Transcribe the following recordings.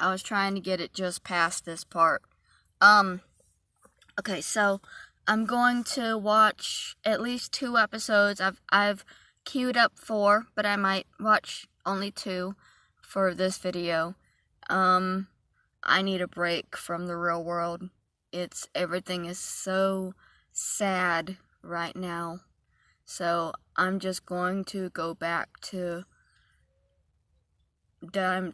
I was trying to get it just past this part. Okay, so I'm going to watch at least 2 episodes. I've queued up 4, but I might watch only 2 for this video. I need a break from the real world. Everything is so sad right now. So I'm just going to go back to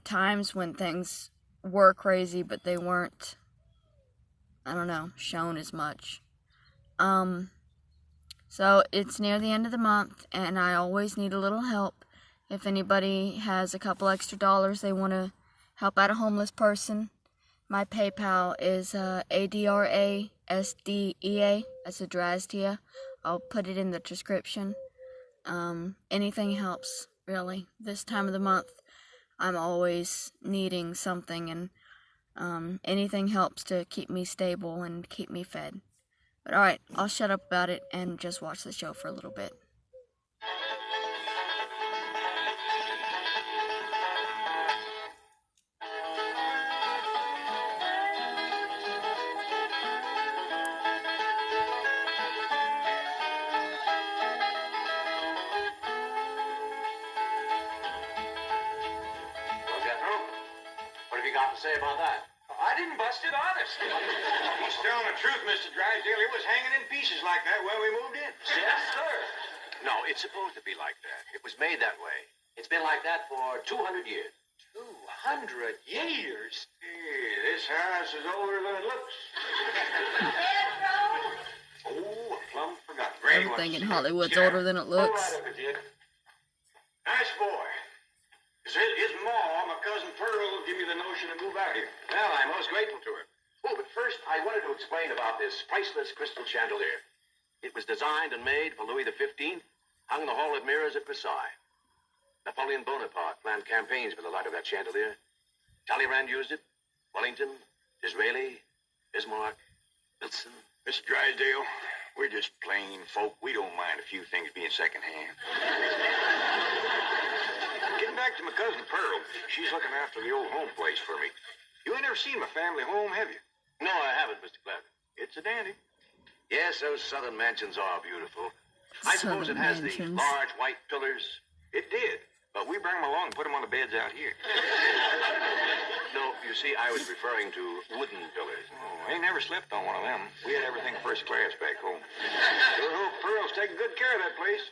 times when things were crazy, but they weren't, I don't know, shown as much. So it's near the end of the month, and I always need a little help. If anybody has a couple extra dollars they want to help out a homeless person, my PayPal is ADRASDEA. That's a Drysdale. I'll put it in the description. Anything helps, really. This time of the month, I'm always needing something, and anything helps to keep me stable and keep me fed. But alright, I'll shut up about it and just watch the show for a little bit. Got to say about that? I didn't bust it, honest. He's telling the truth, Mr. Drysdale. It was hanging in pieces like that when we moved in. Yes, sir. No, it's supposed to be like that. It was made that way. It's been like that for 200 years. 200 years? Hey, this house is older than it looks. Oh, I plumb forgot. Everything in Hollywood's older than it looks. Right up, kid. Nice boy. His ma, my cousin Pearl, give me the notion to move out here. Well, I'm most grateful to her. Oh, but first, I wanted to explain about this priceless crystal chandelier. It was designed and made for Louis XV, hung in the Hall of Mirrors at Versailles. Napoleon Bonaparte planned campaigns with the light of that chandelier. Talleyrand used it. Wellington, Disraeli, Bismarck, Wilson. Mr. Drysdale, we're just plain folk. We don't mind a few things being secondhand. Getting back to my cousin Pearl, she's looking after the old home place for me. You ain't never seen my family home, have you? No, I haven't, Mr. Clampetts. It's a dandy. Yes, those southern mansions are beautiful. I suppose it has the large white pillars. It did, but we bring them along and put them on the beds out here. No, you see, I was referring to wooden pillars. Oh, I ain't never slept on one of them. We had everything first class back home. Sure hope Pearl's taking good care of that place.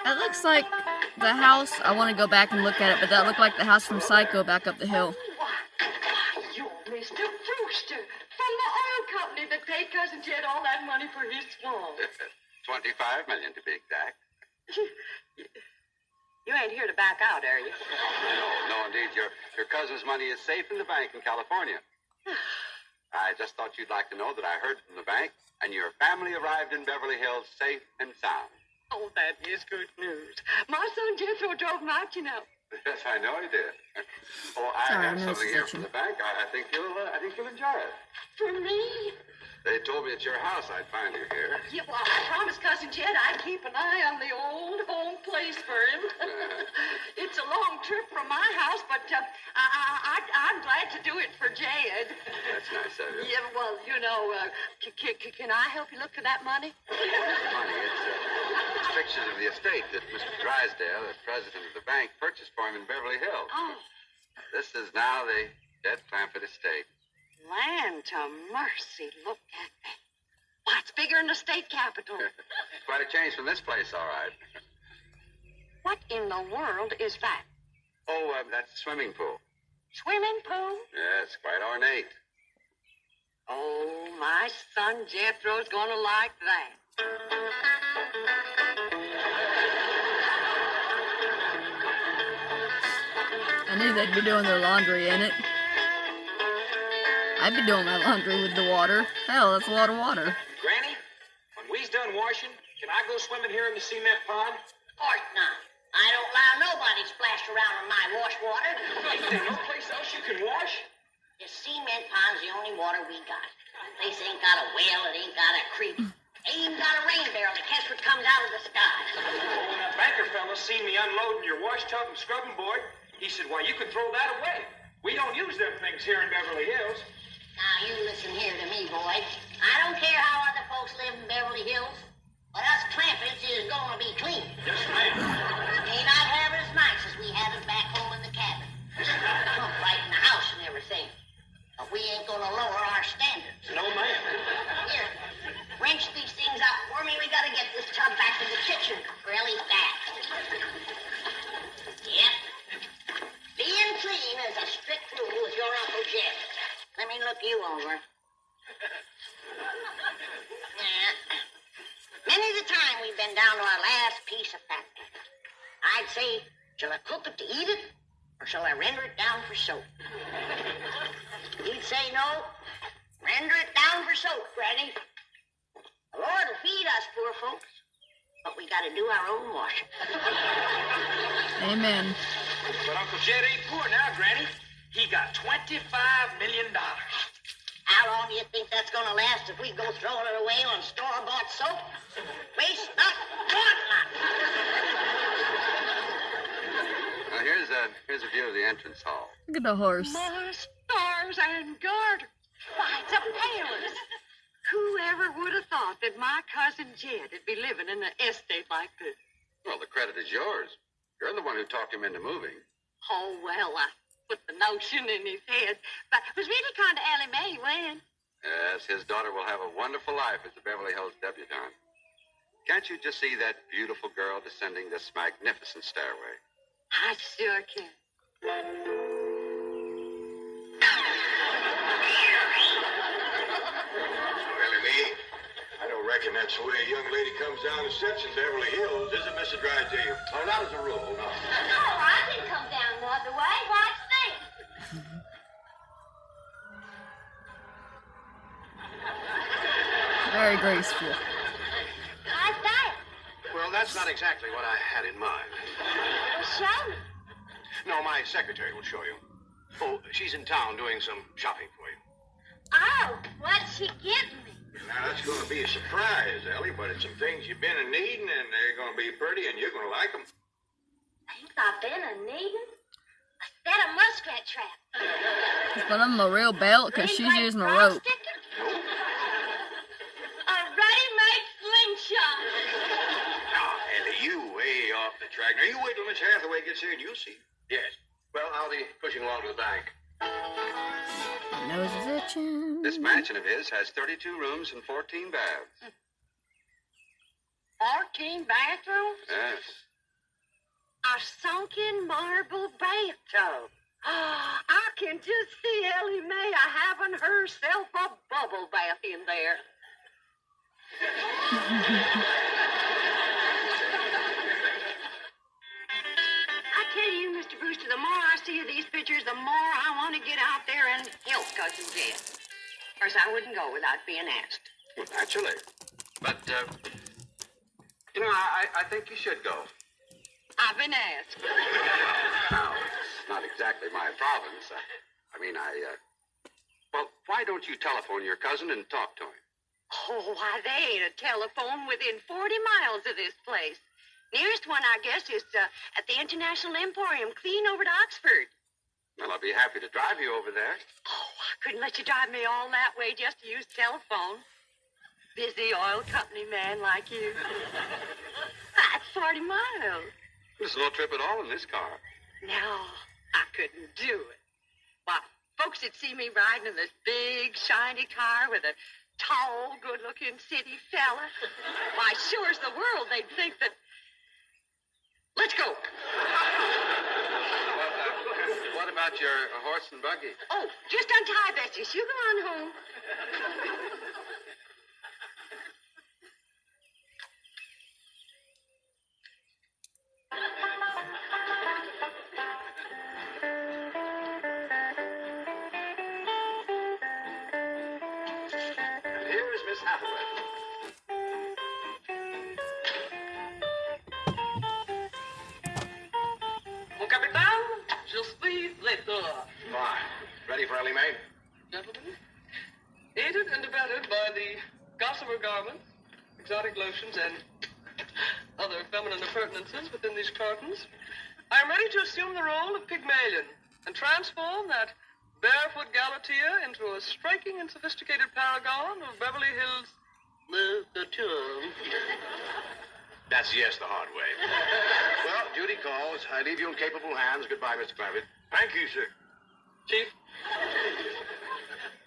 That looks like the house. I want to go back and look at it, but that looked like the house from Psycho back up the hill. Why, you're Mr. Brewster from the oil company that paid Cousin Jed all that money for his swamp. 25 million to be exact. You ain't here to back out, are you? No, indeed. Your cousin's money is safe in the bank in California. I just thought you'd like to know that I heard from the bank, and your family arrived in Beverly Hills safe and sound. Oh, that is good news. My son Jethro drove him out, you know. Yes, I know he did. Oh, I have something here from the bank. I think you'll enjoy it. For me? They told me at your house I'd find you here. Yeah, well, I promised Cousin Jed I'd keep an eye on the old home place for him. It's a long trip from my house, but I'm glad to do it for Jed. That's nice of you. Yeah, well, you know, can I help you look for that money? Money, it's pictures of the estate that Mr. Drysdale, the president of the bank, purchased for him in Beverly Hills. Oh. This is now the Dead Clampett estate. Land to mercy, look at that. Why, it's bigger than the state capitol. Quite a change from this place, all right. What in the world is that? Oh, that's the swimming pool. Swimming pool? Yes, quite ornate. Oh, my son Jethro's gonna like that. I knew they'd be doing their laundry in it. I'd be doing my laundry with the water. Hell, that's a lot of water. Granny, when we's done washing, can I go swimming here in the cement pond? Of course not. I don't allow nobody to splash around in my wash water. Ain't there no place wash, you can wash. The cement pond's the only water we got. This ain't got a well, it ain't got a creek. Ain't even got a rain barrel to catch what comes out of the sky. Oh, when that banker fella seen me unloading your wash tub and scrubbing board, he said, why, you could throw that away. We don't use them things here in Beverly Hills. Now, you listen here to me, boy. I don't care how other folks live in Beverly Hills, but us Clampetts is gonna be clean. Yes, ma'am. May not have it as nice as we have it back home in the cabin. Right in the house and everything. But we ain't gonna lower our standards. No, ma'am. Here, wrench these things out for me. We gotta get this tub back to the kitchen really fast. Yep. Being clean is a strict rule with your Uncle Jed. Let me look you over. Yeah. Many's the time we've been down to our last piece of fat. I'd say, shall I cook it to eat it, or shall I render it down for soap? He'd say no. Render it down for soap, Granny. The Lord will feed us poor folks, but we gotta do our own washing. Amen. But Uncle Jed ain't poor now, Granny. He got $25 million. How long do you think that's gonna last if we go throwing it away on store-bought soap? Waste not, want not. Now, here's a view of the entrance hall. Look at the horse. My stars and garter. Why, it's a palace. Whoever would have thought that my cousin Jed would be living in an estate like this? Well, the credit is yours. You're the one who talked him into moving. Oh, well, I put the notion in his head. But it was really kind of Ellie Mae when. Yes, his daughter will have a wonderful life as the Beverly Hills debutante. Can't you just see that beautiful girl descending this magnificent stairway? I sure can. Ellie Mae, I don't reckon that's the way a young lady comes down the steps in Beverly Hills, is it, Mrs. Drysdale? Oh, not as a rule, no. Oh, I can come down the other way. Watch this. Very graceful. How's that? Well, that's not exactly what I had in mind. Show me. No, my secretary will show you. Oh, she's in town doing some shopping for you. Oh, what's she getting me? Now, that's going to be a surprise, Ellie, but it's some things you've been in needing, and they're going to be pretty, and you're going to like them. Think I've been a needing? A set of muskrat trap. Put on the real belt because she's using a rope. A ready-made slingshot. Now, Ellie, you way off the track. Now, you wait till Miss Hathaway gets here, and you'll see. Yes. Well, I'll be pushing along to the bank. Nose is itching. This mansion of his has 32 rooms and 14 baths. 14 bathrooms? Yes. A sunken marble bathtub. Ah, I can just see Ellie Mae having herself a bubble bath in there. I tell you, Mr. Brewster, the more I see of these pictures, the more I want to get out there and help Cousin Jed. Of course, I wouldn't go without being asked. Well, naturally. But, you know, I think you should go. I've been asked. Now, it's not exactly my province. Well, why don't you telephone your cousin and talk to him? Oh, why, there ain't a telephone within 40 miles of this place. Nearest one, I guess, is at the International Emporium, clean over to Oxford. Well, I'll be happy to drive you over there. Oh, I couldn't let you drive me all that way just to use telephone. Busy oil company man like you. That's 40 miles. There's no trip at all in this car. No, I couldn't do it. Why, folks would see me riding in this big, shiny car with a tall, good-looking city fella. Why, sure as the world, they'd think that... Let's go. What about your horse and buggy? Oh, just untie Bessie. You go on home. And here's Miss Hathaway. Mon capitaine, je suis l'état. Fine. Ready for Ellie Mae? Gentlemen, aided and abetted by the gossamer garments, exotic lotions, and other feminine appurtenances within these cartons, I am ready to assume the role of Pygmalion and transform that barefoot Galatea into a striking and sophisticated paragon of Beverly Hills literature. That's yes the hard way. Well, duty calls. I leave you in capable hands. Goodbye, Mr. Clampett. Thank you, sir. Chief,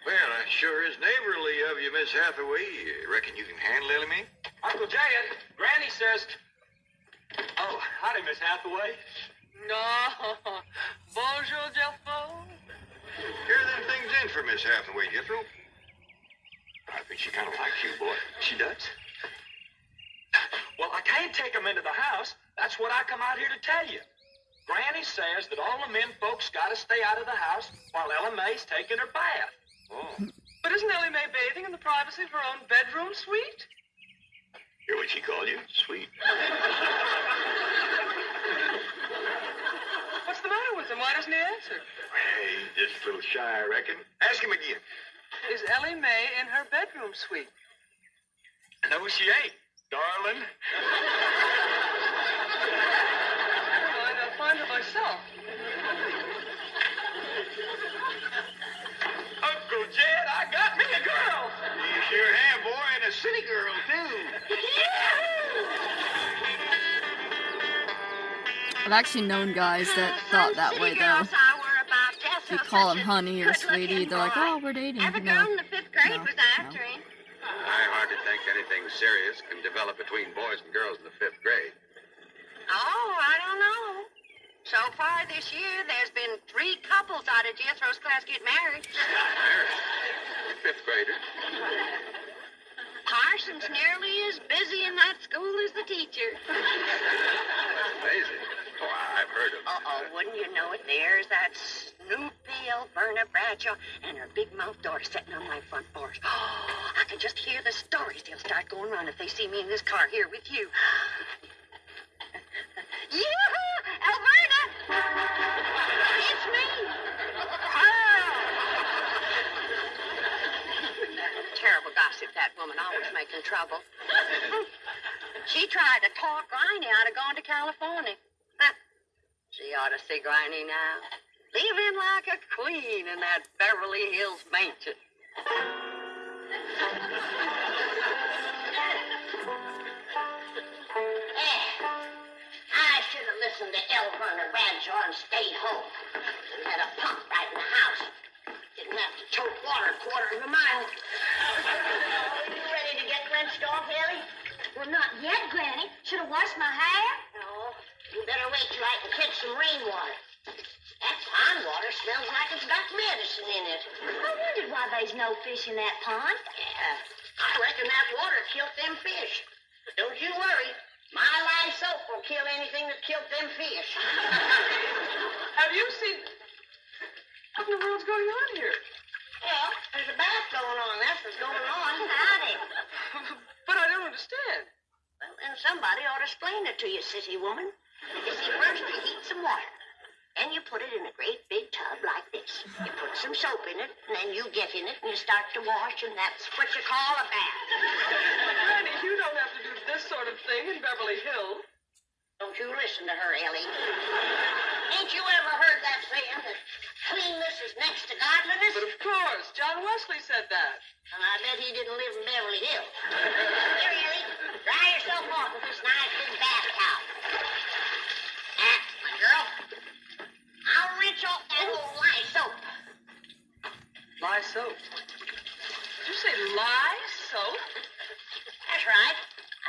Well, that sure is neighborly of you, Miss Hathaway. Reckon you can handle Ellie Mae? Uncle Jay, Granny says... Oh, howdy, Miss Hathaway. no. Bonjour, Jeffo. Here are them things in for Miss Hathaway, Jethro. I think she kind of likes you, boy. She does? Well, I can't take 'em into the house. That's what I come out here to tell you. Granny says that all the men folks got to stay out of the house while Ellie Mae's taking her bath. Oh. But isn't Ellie Mae bathing in the privacy of her own bedroom suite? Hear what she called you? Sweet. What's the matter with him? Why doesn't he answer? Hey, he's just a little shy, I reckon. Ask him again. Is Ellie Mae in her bedroom suite? No, she ain't, darling. Never mind, I'll find her myself. Uncle Jed, I got me a girl. You sure have, boy, and a city girl, too. I've actually known guys that thought that way, though. If you call him honey or sweetie, they're like, oh, we're dating. Every No. girl in the 5th grade No, was after him. I hardly think anything serious can develop between boys and girls in the 5th grade. Oh, I don't know. So far this year, there's been 3 couples out of Jethro's class get married. Married. 5th grader. Parson's nearly as busy in that school as the teacher. That's amazing. Oh, I've heard of Wouldn't you know it? There's that Snoopy Alberna Bradshaw and her big mouth daughter sitting on my front porch. Oh, I can just hear the stories they'll start going around if they see me in this car here with you. Yoo-hoo! Alberna! It's me! Terrible gossip, that woman, always making trouble. She tried to talk Granny out of going to California. She ought to see Granny now. Living like a queen in that Beverly Hills mansion. I should have listened to Alberna Bradshaw and stayed home. We had a pump right in the house. Didn't have to tote water a quarter of a mile. Are you ready to get rinsed off, Ellie? Well, not yet, Granny. Should have washed my hair. No. You better wait till I can catch some rainwater. That pond water smells like it's got medicine in it. I wondered why there's no fish in that pond. Yeah, I reckon that water killed them fish. But don't you worry. My lye soap will kill anything that killed them fish. Have you seen... What in the world's going on here? Well, there's a bath going on. That's what's going on. Howdy. But I don't understand. Well, then somebody ought to explain it to you, sissy woman. You see, first you heat some water. Then you put it in a great big tub like this. You put some soap in it, and then you get in it, and you start to wash, and that's what you call a bath. Granny, you don't have to do this sort of thing in Beverly Hills. Don't you listen to her, Ellie. Ain't you ever heard that saying that cleanness is next to godliness? But of course, John Wesley said that. And I bet he didn't live in Beverly Hills. Here, Ellie, dry yourself off with this nice big bath towel. That's my girl. I'll rinse off that old lye soap. Lye soap. Did you say lye soap? That's right.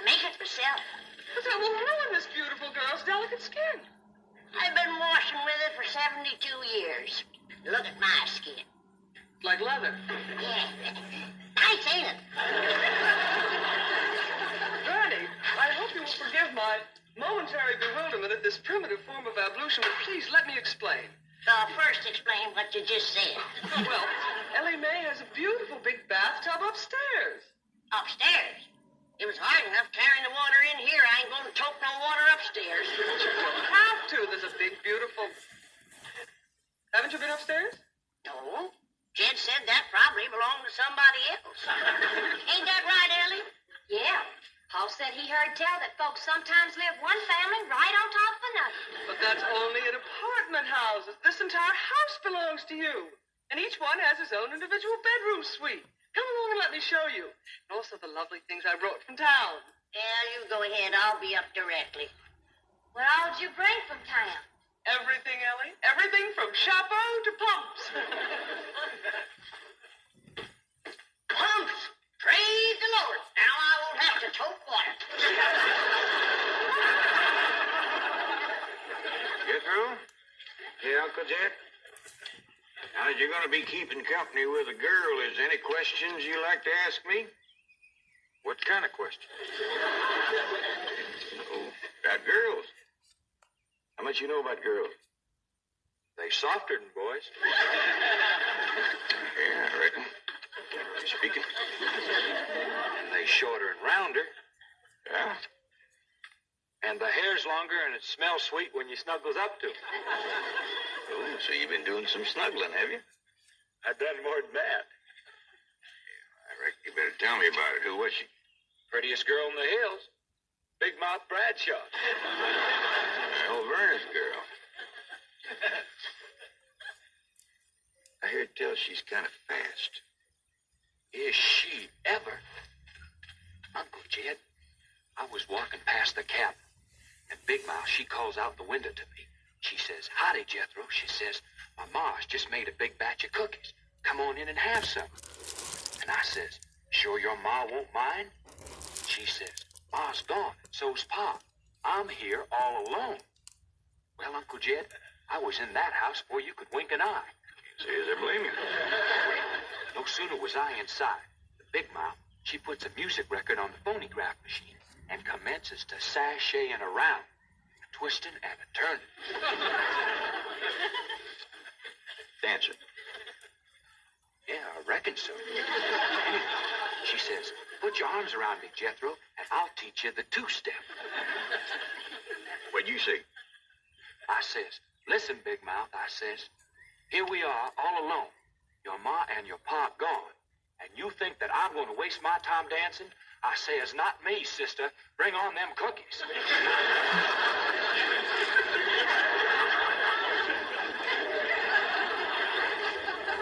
I make it myself. But that will ruin this beautiful girl's delicate skin. I've been washing with it for 72 years. Look at my skin. Like leather. Yeah. Nice, ain't it? Granny, I hope you will forgive my momentary bewilderment at this primitive form of ablution, but please let me explain. First explain what you just said. Well, Ellie Mae has a beautiful big bathtub upstairs. Upstairs? It was hard enough carrying the water in here. I ain't going to tote no water upstairs. You don't have to. There's a big, beautiful... Haven't you been upstairs? somebody else. Ain't that right, Ellie? Yeah. Paul said he heard tell that folks sometimes live one family right on top of another. But that's only in apartment houses. This entire house belongs to you. And each one has his own individual bedroom suite. Come along and let me show you. And also the lovely things I brought from town. Yeah, you go ahead. I'll be up directly. What all did you bring from town? Everything, Ellie. Everything from chapeau to pumps. Pumps! Praise the Lord. Now I won't have to tote water. Jethro? Yeah, Uncle Jed? Now, as you're going to be keeping company with a girl, is there any questions you like to ask me? What kind of question? Oh, about girls. How much you know about girls? They softer than boys. Yeah, I reckon. Speaking. And they shorter and rounder. Yeah? And the hair's longer and it smells sweet when you snuggles up to 'em. Oh, so you've been doing some snuggling, have you? I've done more than that. I reckon you better tell me about it. Who was she? Prettiest girl in the hills. Big Mouth Bradshaw. Well, Verner's girl. I heard tell she's kind of fast. Is she ever? Uncle Jed, I was walking past the cabin, and Big Mouth, she calls out the window to me. She says, "Howdy, Jethro." She says, "My ma's just made a big batch of cookies. Come on in and have some." And I says, "Sure your ma won't mind?" She says, "Ma's gone, so's Pa. I'm here all alone." Well, Uncle Jed, I was in that house before you could wink an eye. Say, as I blame you. No sooner was I inside, the Big Mouth, she puts a music record on the phonograph machine and commences to sashaying around, twisting and a-turning. Dancing. Yeah, I reckon so. Anyway, she says, "Put your arms around me, Jethro, and I'll teach you the two-step." What'd you say? I says, "Listen, Big Mouth," I says, "here we are all alone. Your ma and your pa gone. And you think that I'm going to waste my time dancing? I says, not me, sister. Bring on them cookies."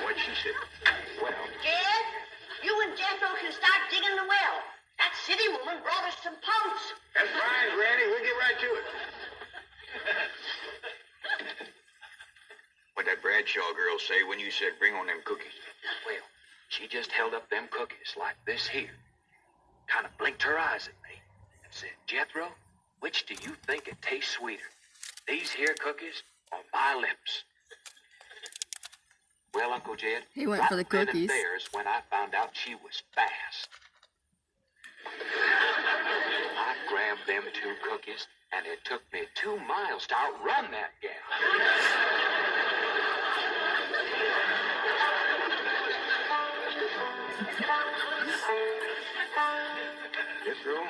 What'd she say? Well, Jed, you and Jethro can start digging the well. That city woman brought us some pumps. That's fine, Granny. We'll get right to it. What'd that Bradshaw girl say when you said bring on them cookies? well, she just held up them cookies like this here. Kind of blinked her eyes at me and said, "Jethro, which do you think it tastes sweeter? These here cookies or my lips?" Well, Uncle Jed, He went right for the then and cookies. there's when I found out she was fast. I grabbed them two cookies, and it took me 2 miles to outrun that gal. Jethro,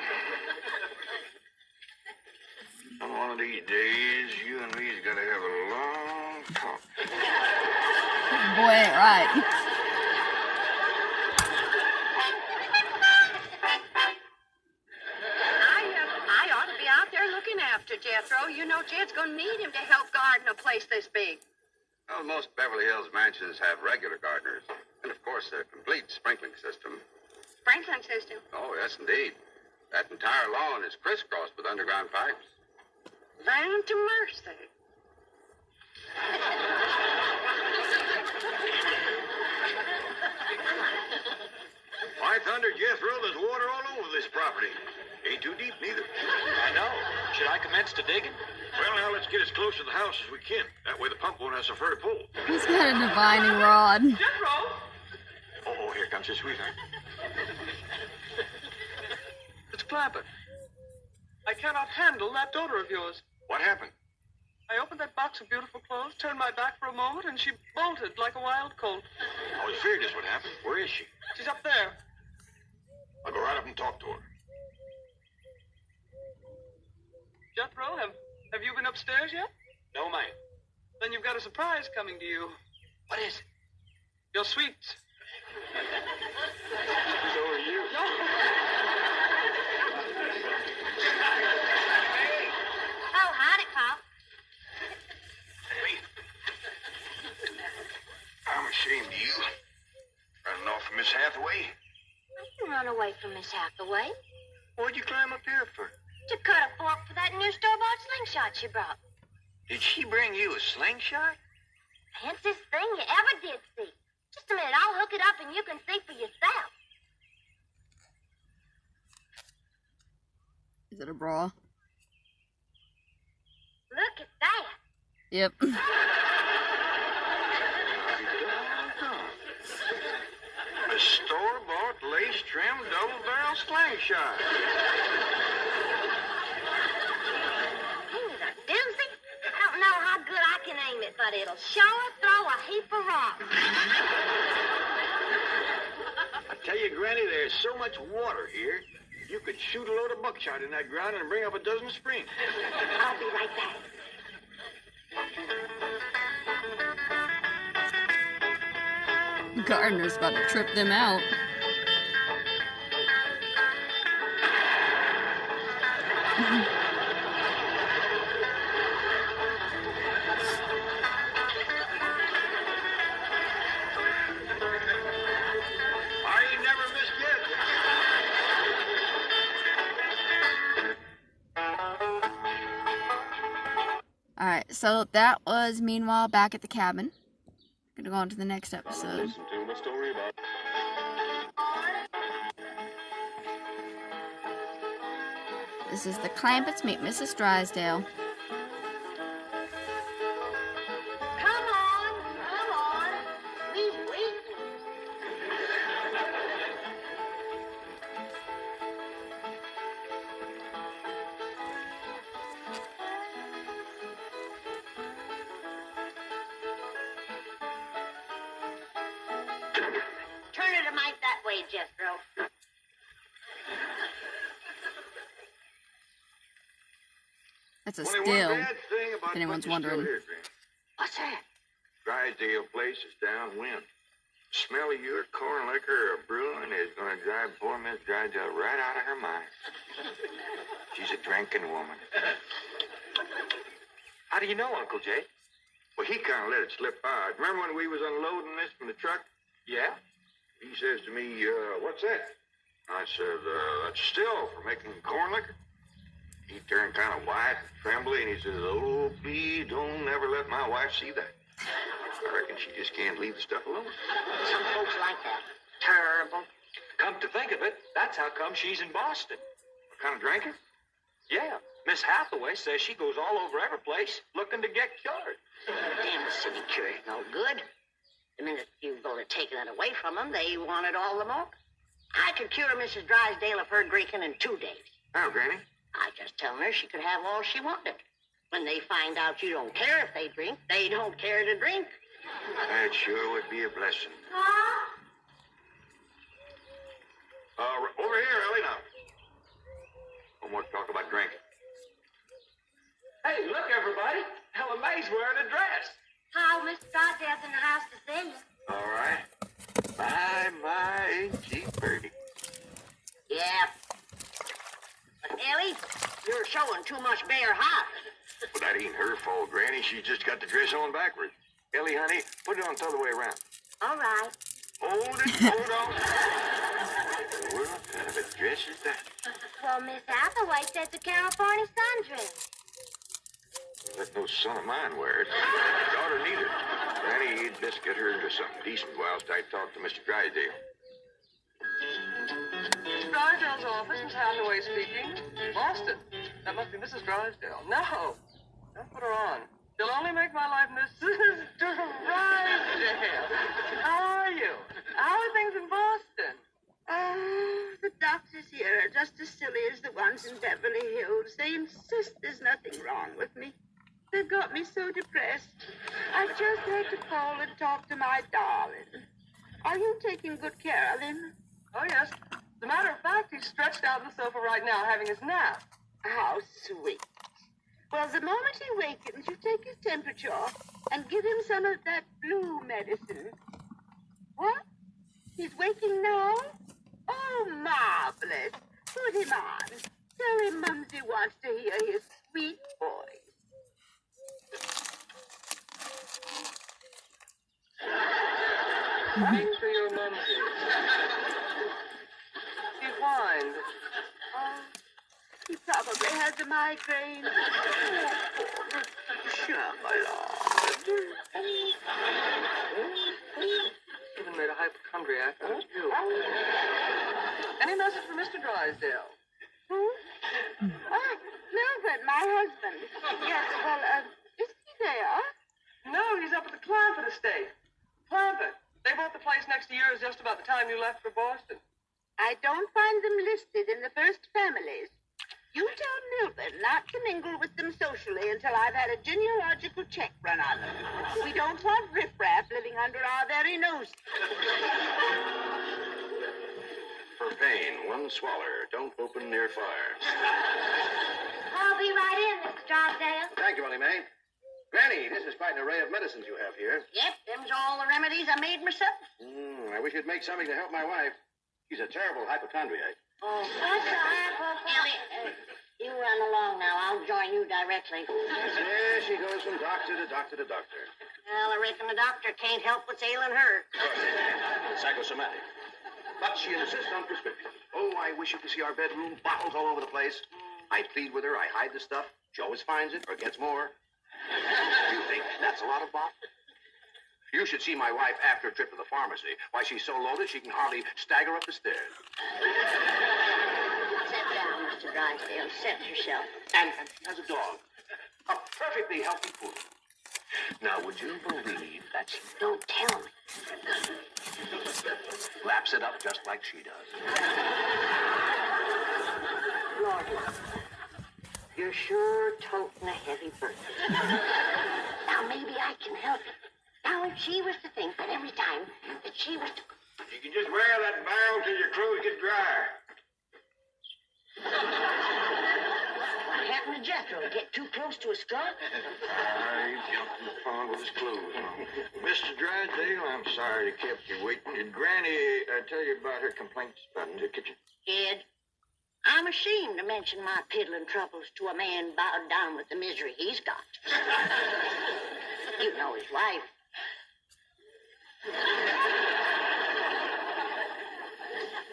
on one of these days, you and me's got to have a long talk. Boy ain't right. I ought to be out there looking after Jethro. You know Jed's going to need him to help garden a place this big. Well, most Beverly Hills mansions have regular gardeners. And, of course, a complete sprinkling system. Sprinkling system. Oh, yes, indeed. That entire lawn is crisscrossed with underground pipes. Land to mercy. Why, thunder, Jethro, there's water all over this property. Ain't too deep, neither. I know. Should I commence to digging? Well, now, let's get as close to the house as we can. That way the pump won't have so far to pull. He's got a divining rod. Jethro! Oh, here comes his sweetheart. It's Clampett. I cannot handle that daughter of yours. What happened? I opened that box of beautiful clothes, turned my back for a moment, and she bolted like a wild colt. I always feared this would happen. Where is she? She's up there. I'll go right up and talk to her. Jethro, have you been upstairs yet? No, ma'am. Then you've got a surprise coming to you. What is it? Your sweets. So are you. Oh, howdy, Pop. Hey. I'm ashamed of you. Running off from Miss Hathaway. I didn't run away from Miss Hathaway. What'd you climb up here for? To cut a fork for that new store-bought slingshot she brought. Did she bring you a slingshot? Fanciest thing you ever did see. Just a minute, I'll hook it up and you can see for yourself. Is it a bra? Look at that. Yep. A store-bought, lace-trimmed, double-barrel slingshot. Ain't it a doozy? I don't know how good I can aim it, but it'll sure throw a heap of rocks. I tell you, Granny, there's so much water here, you could shoot a load of buckshot in that ground and bring up a dozen springs. I'll be right back. Gardner's about to trip them out. I ain't never missed yet. Alright, so that was Meanwhile back at the cabin. Gonna go on to the next episode. Listen to my story about... This is the Clampetts meet Mrs. Drysdale. Come on. He's waiting. Turn it a mite that way, Jethro. That's a Only still. one bad thing about if anyone's putting you still wondering. here, Granny. What's that? Drysdale place is downwind. The smell of your corn liquor or brewing is going to drive poor Miss Drysdale right out of her mind. She's a drinking woman. How do you know, Uncle Jay? Well, he kind of let it slip by. Remember when we was unloading this from the truck? Yeah? He says to me, what's that? I said, that's a still for making corn liquor. He turned kind of white and trembly, and he says, oh, please don't ever let my wife see that. I reckon she just can't leave the stuff alone. Some folks like that. Terrible. Come to think of it, that's how come she's in Boston. What kind of drinker? Yeah, Miss Hathaway says she goes all over every place looking to get cured. Damn city cure is no good. The minute you go to taking it away from them, they want it all the more. I could cure Mrs. Drysdale of her drinking in 2 days. How, Granny? I just tell her she could have all she wanted. When they find out you don't care if they drink, they don't care to drink. That sure would be a blessing. Over here, Ellie, now. No more talk about drinking. Hey, look, everybody. Ellie Mae's wearing a dress. Oh, Miss Drysdale's in the house to see you. All right. My, ain't she pretty? Yeah. But Ellie, you're showing too much bare hide. Well, that ain't her fault, Granny. She just got the dress on backwards. Ellie, honey, put it on the other way around. All right. Hold it, hold on. What kind of a dress is that? Well, Miss Hathaway said it's a California sundress. Let no son of mine wear it. Daughter neither. Granny, you'd best get her into something decent whilst I talk to Mr. Drysdale. Miss Drysdale's office, Miss Hathaway speaking. Boston. That must be Mrs. Drysdale. No. Don't put her on. She'll only make my life Mrs. Drysdale. How are you? How are things in Boston? Oh, the doctors here are just as silly as the ones in Beverly Hills. They insist there's nothing wrong with me. They've got me so depressed. I just had to call and talk to my darling. Are you taking good care of him? Oh, yes. As a matter of fact, he's stretched out on the sofa right now having his nap. How sweet. Well, the moment he wakens, you take his temperature and give him some of that flu medicine. What? He's waking now? Oh, marvelous. Put him on. Tell him Mumsy wants to hear his sweet voice. Thanks for your mumsy. He whined. Oh, he probably has a migraine. Sure, my lord. Even made a hypochondriac out of you. Any message for Mr. Drysdale? Who? Oh, Melvin, my husband. Yes, well, is he there? No, he's up at the Clampett estate. Clampett. They bought the place next to yours just about the time you left for Boston. I don't find them listed in the first families. You tell Melvin not to mingle with them socially until I've had a genealogical check run on them. We don't want riffraff living under our very noses. For pain, one swaller. Don't open near fire. I'll be right in, Mr. Drysdale. Thank you, Ellie Mae. Granny, this is quite an array of medicines you have here. Yep, them's all the remedies I made myself. I wish you'd make something to help my wife. She's a terrible hypochondriac. Oh, that's all right, Ellie, you run along now. I'll join you directly. There she goes from doctor to doctor to doctor. Well, I reckon the doctor can't help what's ailing her. Psychosomatic. But she insists on prescription. Oh, I wish you could see our bedroom. Bottles all over the place. I plead with her. I hide the stuff. She always finds it or gets more. You think that's a lot of bottles? You should see my wife after a trip to the pharmacy. Why, she's so loaded she can hardly stagger up the stairs. Sit down, Mr. Drysdale. Set yourself. And as a dog, a perfectly healthy poodle. Now, would you believe that she Don't tell me. laps it up just like she does? Lord, you're sure toting a heavy burden. Now, maybe I can help you. Now, if she was to think that every time that she was to... You can just wear that barrel till your clothes get dry. What happened to Jethro? Get too close to a skunk? He jumped in the pond with his clothes on. Mr. Drysdale, I'm sorry to kept you waiting. Did Granny tell you about her complaints about the kitchen? Kid, I'm ashamed to mention my piddling troubles to a man bowed down with the misery he's got. You know his wife.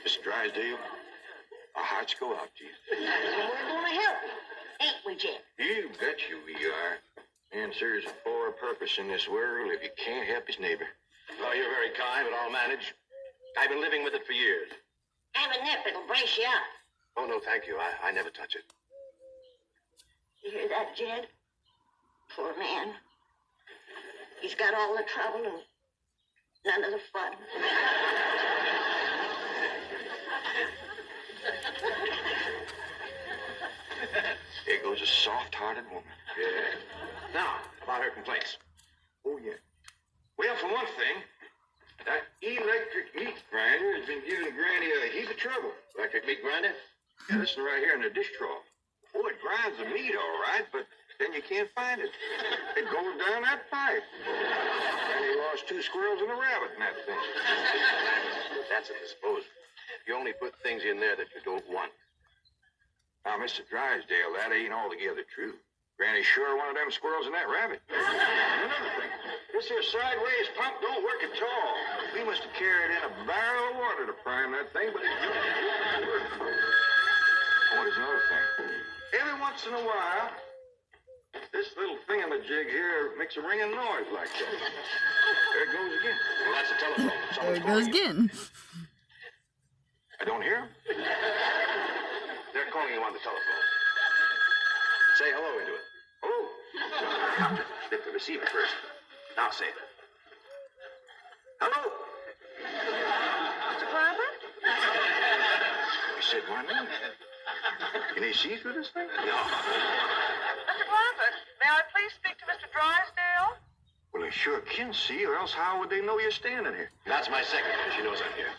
Mr. Drysdale, our hearts go out to you. We're going to help you, ain't we, Jed? You bet you we are. Man serves for a purpose in this world if you can't help his neighbor. Well, you're very kind, but I'll manage. I've been living with it for years. Have a nip, it'll brace you up. Oh, no, thank you. I never touch it. You hear that, Jed? Poor man. He's got all the trouble and none of the fun. There goes a soft-hearted woman. Yeah. Now, about her complaints. Oh, yeah. Well, for one thing, that electric meat grinder has been giving Granny a heap of trouble. Electric meat grinder? Yeah, listen right here in the dish trough. Oh, it grinds the meat all right, but then you can't find it. It goes down that pipe. Granny lost 2 squirrels and a rabbit in that thing. That's a disposal. You only put things in there that you don't want. Now, Mr. Drysdale, that ain't altogether true. Granny sure one of them squirrels and that rabbit. Another thing, this here sideways pump don't work at all. We must have carried in a barrel of water to prime that thing, but it don't work. Oh, there's another thing. Every once in a while, this little thingamajig here makes a ringing noise like that. There it goes again. Well, that's a telephone. There it goes again. I don't hear him. They're calling you on the telephone. Say hello into it. Hello. Hit the receiver first. Now say it. Hello. Mr. Clampett? You said my name. Can they see through this thing? No. Mr. Clampett, may I please speak to Mr. Drysdale? Well, they sure can see, or else how would they know you're standing here? That's my secretary. She knows I'm here.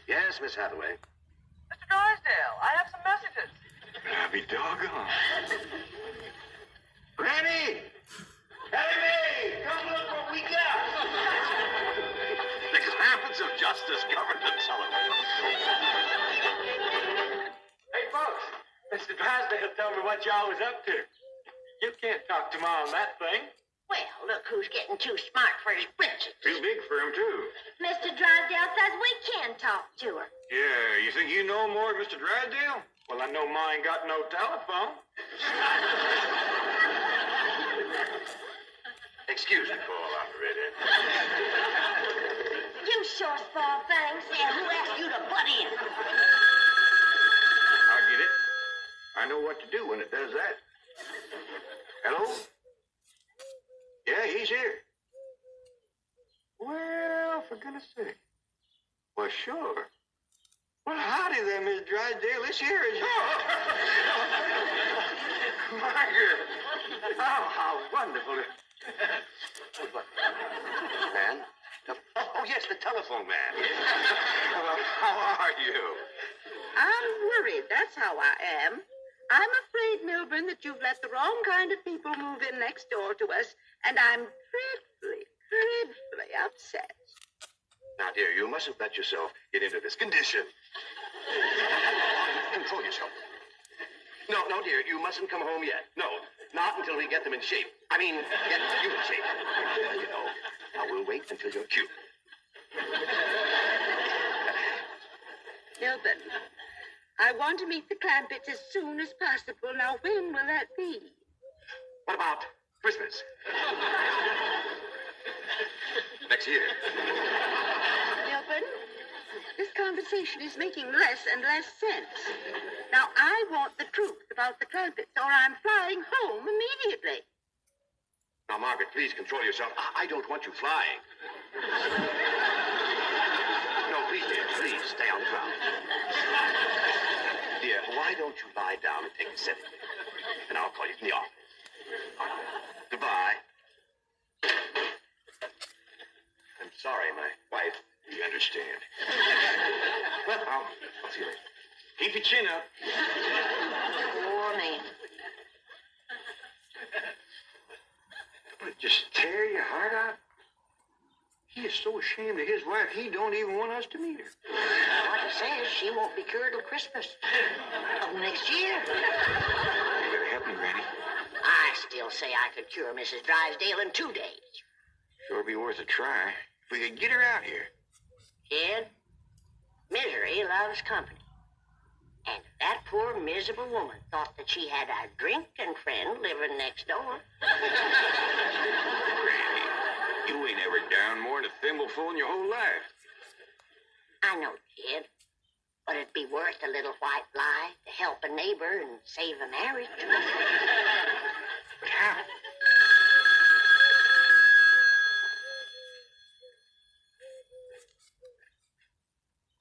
Yes, Miss Hathaway. Mr. Drysdale, I have some messages. I'll be doggone. Granny! Ellie Mae! Come look what we got! The Clampetts have what y'all was up to. You can't talk to Ma on that thing. Well, look who's getting too smart for his britches. Too big for him, too. Mr. Drysdale says we can talk to her. Yeah, you think you know more than Mr. Drysdale? Well, I know Ma ain't got no telephone. Excuse me, call operator. You sure small things. Yeah, who asked you to butt in? I'll get it. I know what to do when it does that. Hello? Yeah, he's here. Well, for goodness sake. Well, sure. Well, howdy there, Miss Drysdale. This here is... Margaret! Oh, how wonderful. Man? Oh, yes, the telephone man. Well, how are you? I'm worried, that's how I am. I'm afraid, Milburn, that you've let the wrong kind of people move in next door to us, and I'm dreadfully upset. Now, dear, you mustn't let yourself get into this condition. Control yourself. No, dear, you mustn't come home yet. No, not until we get them in shape. I mean, get you in shape. You know, now we'll wait until you're cute. Milburn, I want to meet the Clampetts as soon as possible. Now, when will that be? What about Christmas? Next year. Milburn, this conversation is making less and less sense. Now, I want the truth about the Clampetts, or I'm flying home immediately. Now, Margaret, please control yourself. I don't want you flying. No, please, dear, please, stay on the ground. Dear, why don't you lie down and take a sedative? And I'll call you from the office. Goodbye. I'm sorry, my wife. You understand. Well, I'll see you later. Keep your chin up. Poor man. Would it just tear your heart out? He is so ashamed of his wife, he don't even want us to meet her. Like I says, she won't be cured till Christmas of next year. You better help me, Granny. I still say I could cure Mrs. Drysdale in 2 days. Sure be worth a try. If we could get her out here. Kid, misery loves company. And if that poor, miserable woman thought that she had a drinking friend living next door. Granny, you ain't ever down more than a thimbleful in your whole life. I know, kid. But it'd be worth a little white lie to help a neighbor and save a marriage. But how?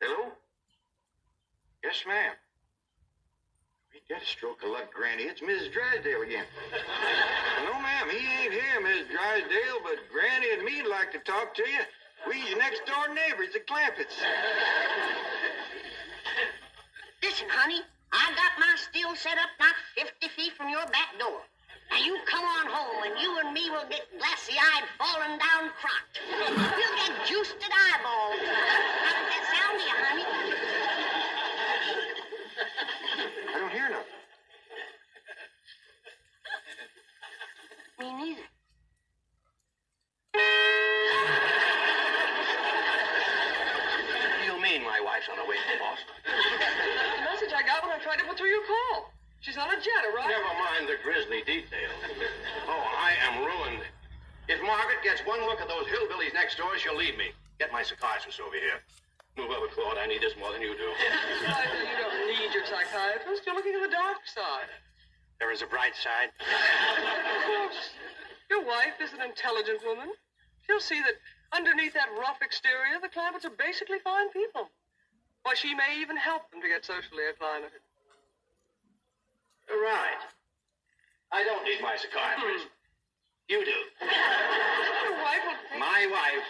Hello? Yes, ma'am. We got a stroke of luck, Granny. It's Mrs. Drysdale again. No, ma'am, he ain't here, Mrs. Drysdale, but Granny and me'd like to talk to you. We your next-door neighbors, the Clampetts. Listen, honey, I got my still set up not 50 feet from your back door. Now you come on home and you and me will get glassy-eyed, falling down crotch. We'll get juiced at eyeballs. How does that sound to you, honey? I don't hear nothing. Me neither. What do you mean my wife's on her way to Boston? The message I got when I tried to put through your call. She's on a jet, right? Never mind the grisly details. Oh, I am ruined. If Margaret gets one look at those hillbillies next door, she'll leave me. Get my psychiatrist over here. Move over, Claude. I need this more than you do. You don't need your psychiatrist. You're looking at the dark side. There is a bright side. Of course. Your wife is an intelligent woman. She'll see that underneath that rough exterior, the Clampetts are basically fine people. Why, she may even help them to get socially acclimated. Right. I don't need my psychiatrist. You do. Your wife will take... My wife,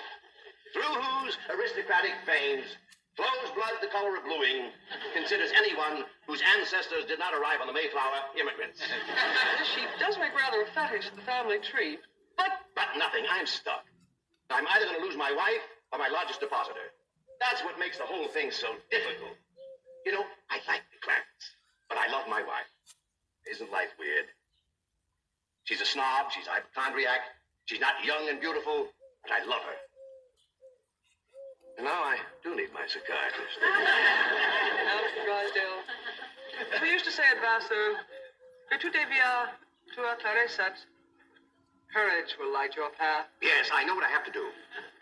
through whose aristocratic veins flows blood the color of bluing, considers anyone whose ancestors did not arrive on the Mayflower immigrants. She does make rather a fetish of the family tree. But nothing. I'm stuck. I'm either going to lose my wife or my largest depositor. That's what makes the whole thing so difficult. You know, I like the Clampetts, but I love my wife. Isn't life weird? She's a snob, she's a hypochondriac, she's not young and beautiful, but I love her. And now I do need my psychiatrist. Now, Mr. Drysdale, as we used to say at Vassar, que tu deviens, tu atterrissat. Courage will light your path. Yes, I know what I have to do.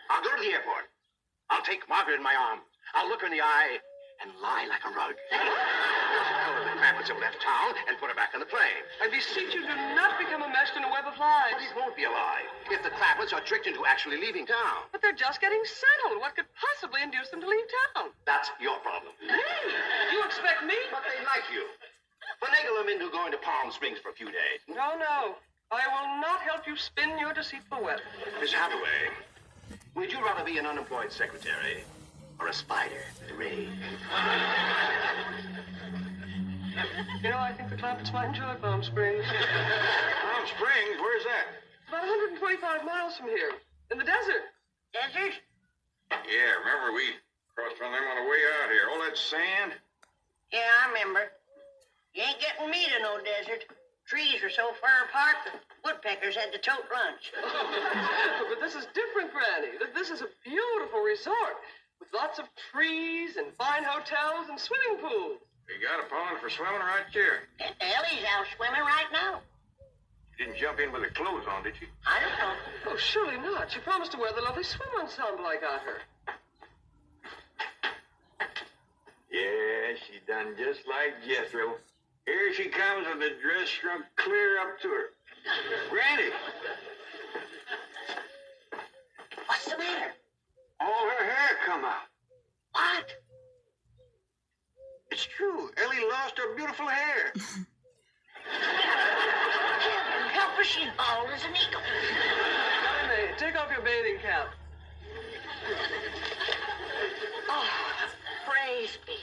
I'll go to the airport. I'll take Margaret in my arms. I'll look her in the eye and lie like a rug. I'll the Clampetts have left town and put her back on the plane. I beseech you, do not become enmeshed in a web of lies. But it won't be a lie if the Clampetts are tricked into actually leaving town. But they're just getting settled. What could possibly induce them to leave town? That's your problem. You expect me? But they like you. Finagle them into going to Palm Springs for a few days. No, no. I will not help you spin your deceitful web. Miss Hathaway, would you rather be an unemployed secretary or a spider in the rain? You know, I think the Clampetts might enjoy Palm Springs. Palm Springs? Where's that? About 125 miles from here, in the desert. Desert? Yeah, remember we crossed from them on the way out here. All that sand? Yeah, I remember. You ain't getting me to no desert. Trees are so far apart, the woodpeckers had to tote lunch. But this is different, Granny. This is a beautiful resort with lots of trees and fine hotels and swimming pools. You got a pond for swimming right here. Ellie's out swimming right now. You didn't jump in with her clothes on, did you? I don't know. Oh, surely not. She promised to wear the lovely swim ensemble I got her. Yeah, she done just like Jethro. Here she comes with the dress shrunk clear up to her. Granny! What's the matter? All her hair come out. What? It's true. Ellie lost her beautiful hair. Heaven help her, she's bald as an eagle. Ellie Mae, take off your bathing cap. Oh, praise be.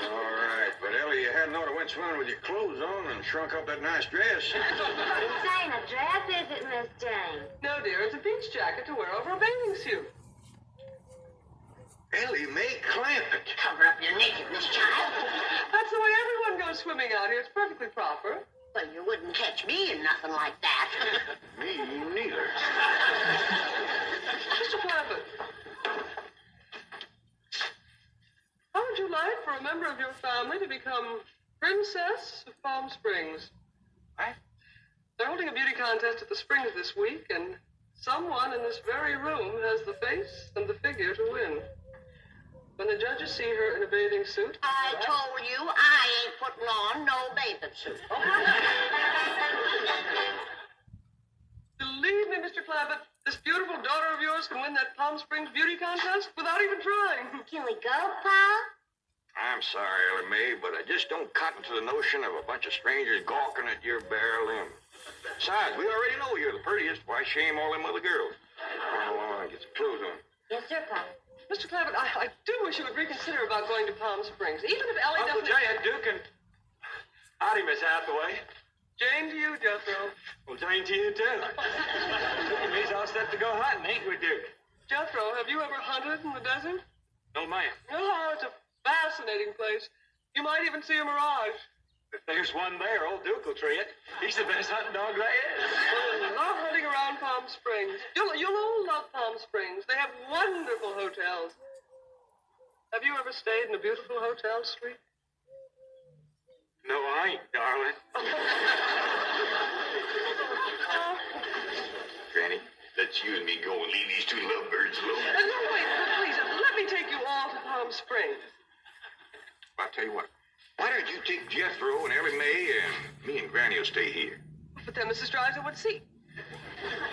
All right, but Ellie, you hadn't ought to went swimming with your clothes on and shrunk up that nice dress. This ain't a dress, is it, Miss Jane? No, dear, it's a beach jacket to wear over a bathing suit. Ellie Mae Clampett. Cover up your nakedness, child. That's the way everyone goes swimming out here. It's perfectly proper. Well, you wouldn't catch me in nothing like that. Me neither. Mr. Clampett, how would you like for a member of your family to become Princess of Palm Springs? What? They're holding a beauty contest at the Springs this week, and someone in this very room has the face and the figure to win. When the judges see her in a bathing suit... I told you I ain't putting on no bathing suit. Believe me, Mr. Clampett, this beautiful daughter of yours can win that Palm Springs beauty contest without even trying. Can we go, Pa? I'm sorry, Ellie Mae, but I just don't cotton to the notion of a bunch of strangers gawking at your bare limb. Besides, we already know you're the prettiest. Why shame all them other girls? Come on, get some clothes on. Yes, sir, Pa. Mr. Clampett, I do wish you would reconsider about going to Palm Springs, even if Ellie Uncle doesn't... Jay and Duke and... Howdy, Miss Hathaway. Jane to you, Jethro. Well, Jane to you, too. It means all set to go hunting, ain't we, Duke? Jethro, have you ever hunted in the desert? No, ma'am. Oh, it's a fascinating place. You might even see a mirage. If there's one there, old Duke will tree it. He's the best hunting dog there is. Well, love hunting around Palm Springs. You'll all love Palm Springs. They have wonderful hotels. Have you ever stayed in a beautiful hotel suite? No, I ain't, darling. Granny, let's you and me go and leave these two lovebirds alone. No, wait, please, let me take you all to Palm Springs. I'll tell you what. Why don't you take Jethro and Ellie Mae and me and Granny will stay here? But then Mrs. Drysdale would see.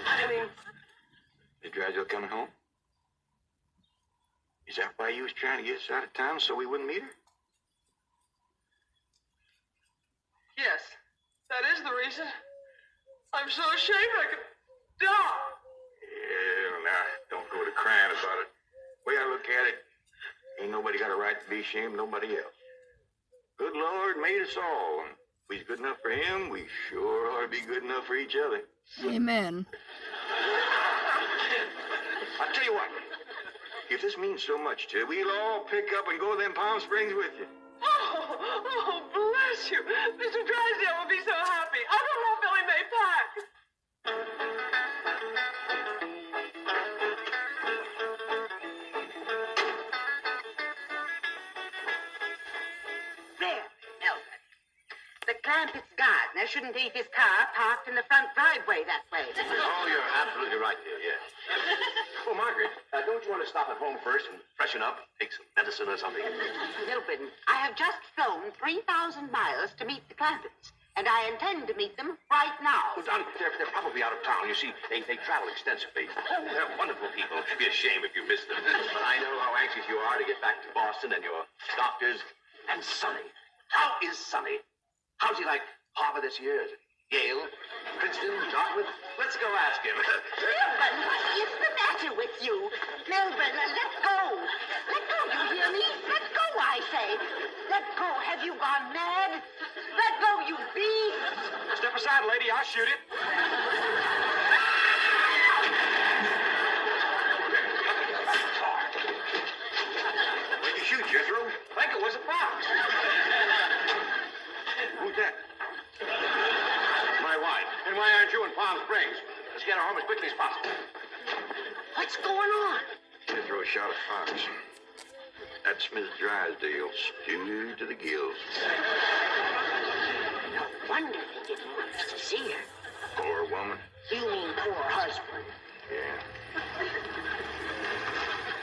I mean... Is Drysdale coming home? Is that why you was trying to get us out of town so we wouldn't meet her? Yes, that is the reason. I'm so ashamed I could die. Yeah, now, don't go to crying about it. The way I look at it, ain't nobody got a right to be ashamed of nobody else. Good Lord made us all, and if we's good enough for him, we sure ought to be good enough for each other. Amen. I'll tell you what, if this means so much to you, we'll all pick up and go to them Palm Springs with you. Oh, bless bless you. Mr. Drysdale will be so happy. I don't love Ellie Mae back. There, Melvin. The Clampetts gardener shouldn't leave his car parked in the front driveway that way. Oh, you're absolutely right, dear, yes. Oh, Margaret, don't you want to stop at home first and freshen up? Take some medicine or something? Milburn, I have just flown 3,000 miles to meet the Clampetts, and I intend to meet them right now. Oh, Donnie, they're probably out of town. You see, they travel extensively. Oh, they're wonderful people. It'd be a shame if you missed them. I know how anxious you are to get back to Boston and your doctors. And Sonny. How is Sonny? How's he like Harvard this year? Is it Yale? Princeton? Dartmouth? Let's go ask him. Milburn, what is the matter with you? Milburn, let go. Let go, you hear me? Let go, I say. Let go. Have you gone mad? Let go, you beast. Step aside, lady. I'll shoot it. What'd you shoot, Jethro? Think it was a fox. Who's that? My wife. And why aren't you in Palm Springs? Let's get her home as quickly as possible. What's going on? Jethro shot a fox. That's Miss Drysdale, stewed to the gills. No wonder they didn't want us to see her. Poor woman. You mean poor husband. Yeah.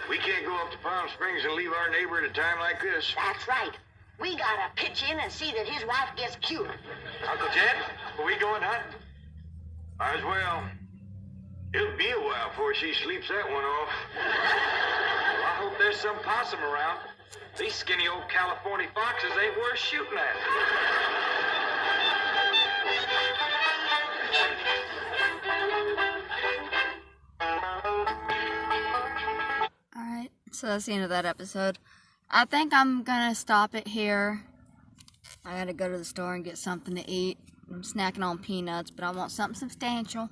We can't go up to Palm Springs and leave our neighbor at a time like this. That's right. We gotta pitch in and see that his wife gets cured. Uncle Jed, are we going hunting? Might as well. It'll be a while before she sleeps that one off. Well, I hope there's some possum around. These skinny old California foxes ain't worth shooting at. Alright, so that's the end of that episode. I think I'm gonna stop it here. I gotta go to the store and get something to eat. I'm snacking on peanuts, but I want something substantial.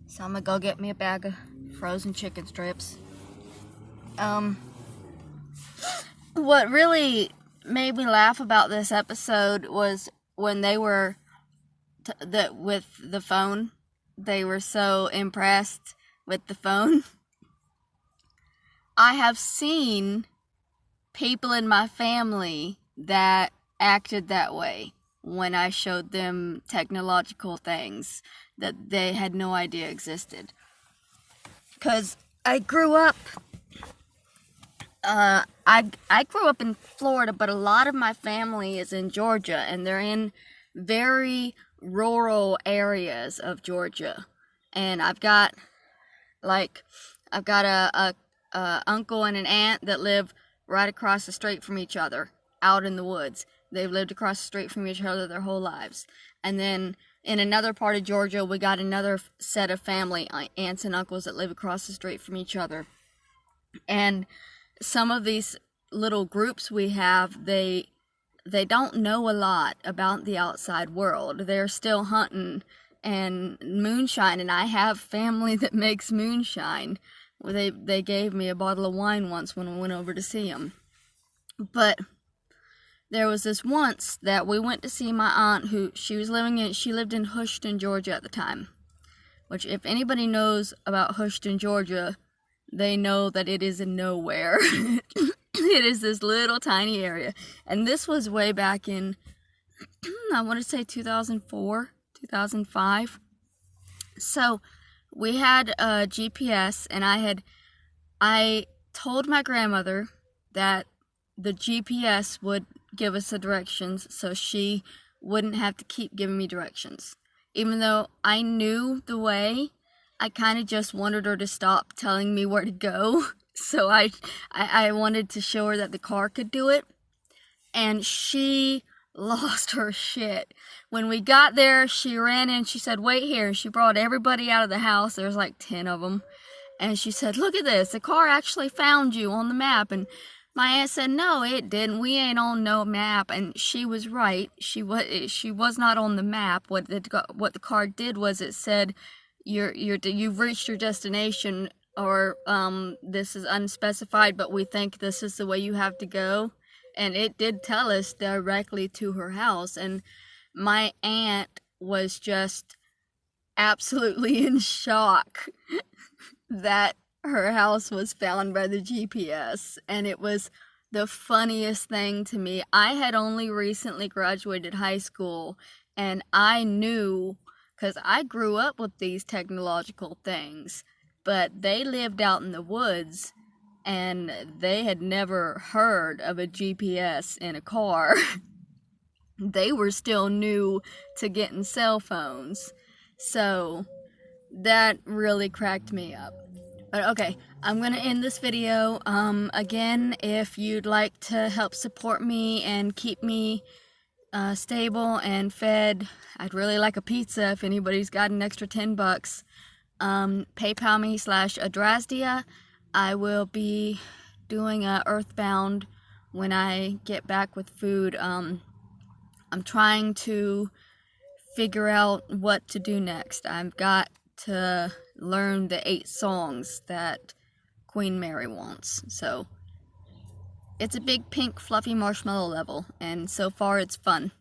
So I'm gonna go get me a bag of frozen chicken strips. What really made me laugh about this episode was when they were with the phone. They were so impressed with the phone. I have seen people in my family that acted that way when I showed them technological things that they had no idea existed. Because I grew up, I grew up in Florida, but a lot of my family is in Georgia, and they're in very rural areas of Georgia. And I've got a uncle and an aunt that live right across the street from each other, out in the woods. They've lived across the street from each other their whole lives. And then in another part of Georgia, we got another set of family, aunts and uncles that live across the street from each other. And some of these little groups we have, they don't know a lot about the outside world. They're still hunting and moonshine, and I have family that makes moonshine. They gave me a bottle of wine once when we went over to see them. But there was this once that we went to see my aunt who she lived in Houston, Georgia at the time. Which, if anybody knows about Houston, Georgia, they know that it is in nowhere. It is this little tiny area. And this was way back in, I want to say 2004, 2005. So we had a GPS, and I told my grandmother that the GPS would give us the directions so she wouldn't have to keep giving me directions. Even though I knew the way, I kind of just wanted her to stop telling me where to go. So I wanted to show her that the car could do it. And she lost her shit. When we got there, she ran in, she said, "Wait here." She brought everybody out of the house. There's like 10 of them. And she said, "Look at this. The car actually found you on the map." And my aunt said, "No, it didn't. We ain't on no map." And she was right. She was not on the map. What the car did was it said, "You've reached your destination," or "This is unspecified, but we think this is the way you have to go." and it did tell us directly to her house, and my aunt was just absolutely in shock that her house was found by the GPS, and it was the funniest thing to me. I had only recently graduated high school, and I knew, because I grew up with these technological things, but they lived out in the woods, and they had never heard of a GPS in a car. They were still new to getting cell phones, so that really cracked me up. But okay, I'm gonna end this video. Again, if you'd like to help support me and keep me stable and fed, I'd really like a pizza if anybody's got an extra $10. PayPal me /Drysdale. I will be doing a Earthbound when I get back with food. I'm trying to figure out what to do next. I've got to learn the 8 songs that Queen Mary wants. So it's a big pink fluffy marshmallow level, and so far it's fun.